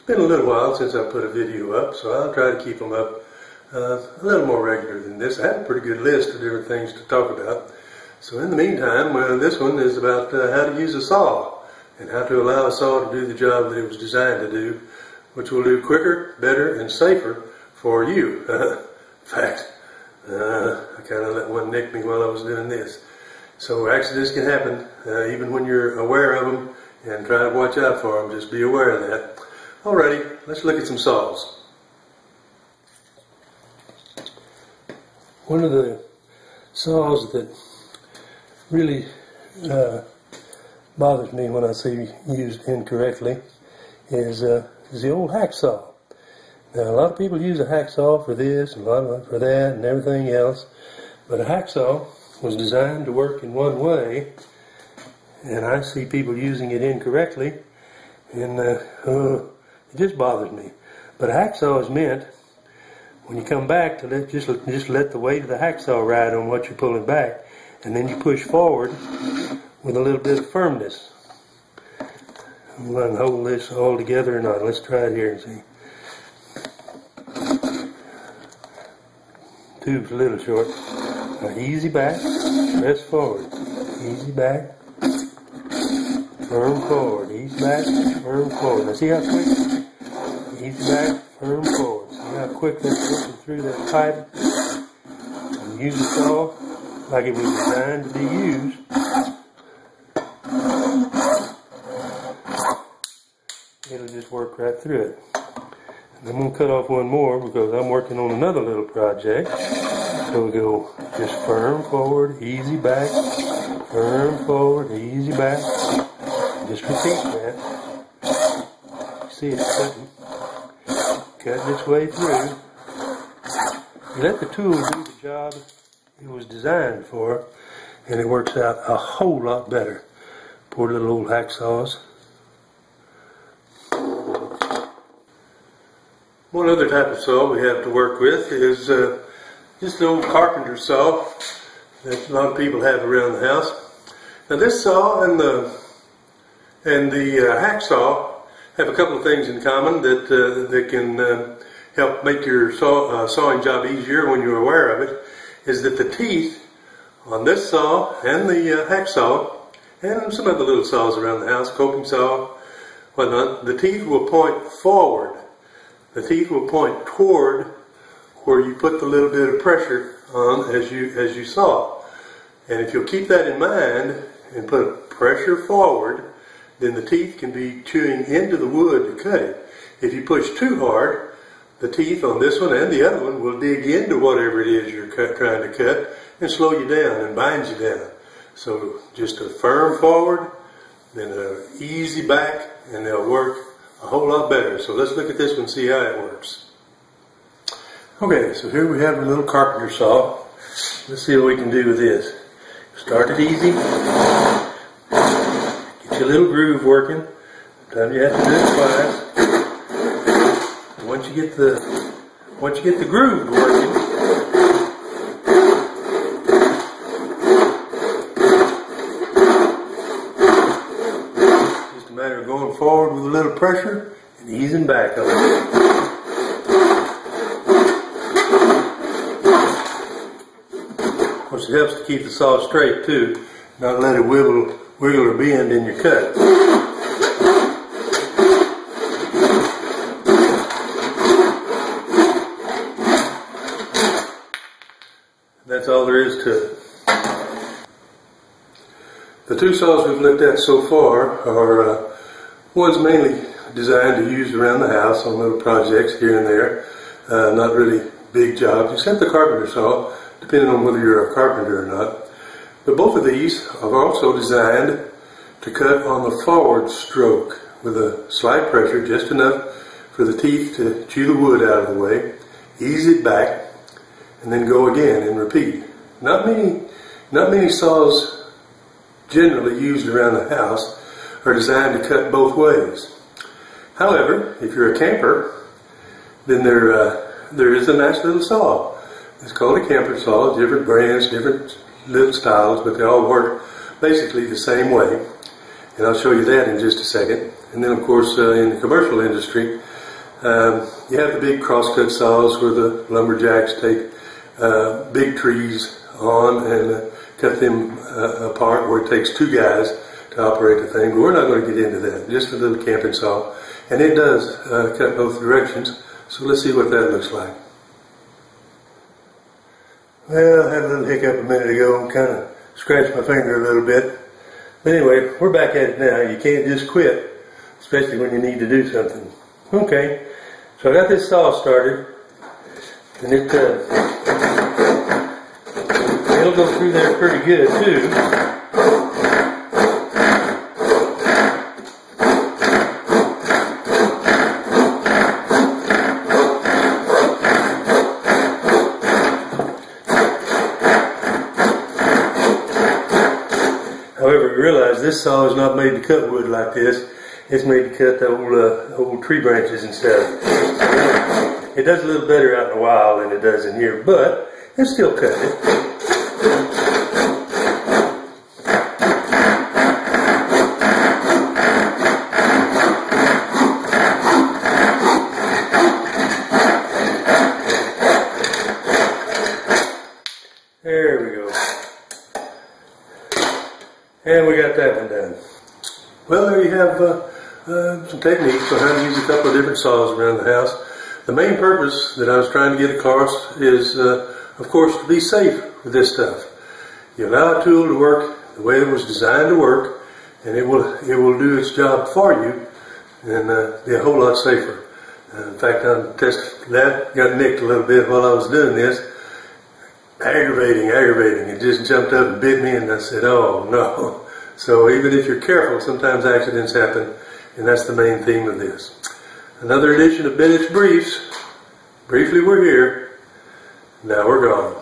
It's been a little while since I put a video up, so I'll try to keep them up a little more regular than this. I have a pretty good list of different things to talk about. So in the meantime, this one is about how to use a saw and how to allow a saw to do the job that it was designed to do, which will do quicker, better, and safer for you. In fact, I kind of let one nick me while I was doing this. So accidents can happen even when you're aware of them, and try to watch out for them. Just be aware of that. Alrighty, let's look at some saws. One of the saws that really bothers me when I see used incorrectly is the old hacksaw. Now, a lot of people use a hacksaw for this, and a lot of it for that, and everything else. But a hacksaw was designed to work in one way, and I see people using it incorrectly, and it just bothers me. But a hacksaw is meant, when you come back, to just let the weight of the hacksaw ride on what you're pulling back, and then you push forward with a little bit of firmness. I'm going to hold this all together or not. Let's try it here and see. Tube's a little short. Now easy back, press forward. Easy back, firm forward. Easy back, firm forward. Now see how quick? Easy back, firm forward. See how quick that's working through that pipe? And use the saw like it was designed to be used. It'll just work right through it. And I'm going to cut off one more because I'm working on another little project. So we go just firm forward, easy back, firm forward, easy back. Just repeat that. See it's cutting. Cut this way through. Let the tool do the job it was designed for, and it works out a whole lot better. Poor little old hacksaws. One other type of saw we have to work with is just an old carpenter saw that a lot of people have around the house. Now this saw and the hacksaw have a couple of things in common that can help make your sawing job easier when you're aware of it. Is that the teeth on this saw and the hacksaw and some other little saws around the house, coping saw, whatnot, the teeth will point forward. The teeth will point toward where you put the little bit of pressure on as you saw. And if you'll keep that in mind and put pressure forward, then the teeth can be chewing into the wood to cut it. If you push too hard, the teeth on this one and the other one will dig into whatever it is you're trying to cut and slow you down and bind you down. So just a firm forward, then an easy back, and they'll work a whole lot better. So let's look at this one and see how it works. Okay, so here we have a little carpenter saw. Let's see what we can do with this. Start it easy. Get your little groove working. Sometimes you have to do it twice. And once you get the groove working, just a matter of going forward with a little pressure and easing back on it. Of course, it helps to keep the saw straight too, not let it wiggle or bend in your cut. That's all there is to it. The two saws we've looked at so far are ones mainly designed to use around the house on little projects here and there, not really big jobs, except the carpenter saw, depending on whether you're a carpenter or not. But both of these are also designed to cut on the forward stroke with a slight pressure, just enough for the teeth to chew the wood out of the way, ease it back, and then go again and repeat. Not many saws generally used around the house are designed to cut both ways. However, if you're a camper, then there is a nice little saw. It's called a camper saw, different brands, different little styles, but they all work basically the same way. And I'll show you that in just a second. And then of course in the commercial industry, You have the big crosscut saws where the lumberjacks take big trees on and cut them apart, where it takes two guys to operate the thing. But we're not going to get into that. Just a little camping saw, and it does cut both directions. So let's see what that looks like. Well, I had a little hiccup a minute ago, kind of scratched my finger a little bit. But anyway, we're back at it now. You can't just quit, especially when you need to do something. Okay, so I got this saw started, and it'll go through there pretty good too. However, you realize this saw is not made to cut wood like this. It's made to cut the old tree branches and stuff. It does a little better out in the wild than it does in here, but it still cuts it. There we go. And we got that one done. Well, there you have some techniques on how to use a couple of different saws around the house. The main purpose that I was trying to get across is, of course, to be safe with this stuff. You allow a tool to work the way it was designed to work, and it will do its job for you and be a whole lot safer. In fact, I tested that, got nicked a little bit while I was doing this. Aggravating. It just jumped up and bit me, and I said, oh no. So even if you're careful, sometimes accidents happen, and that's the main theme of this. Another edition of Bennett's Briefs. Briefly, we're here. Now we're gone.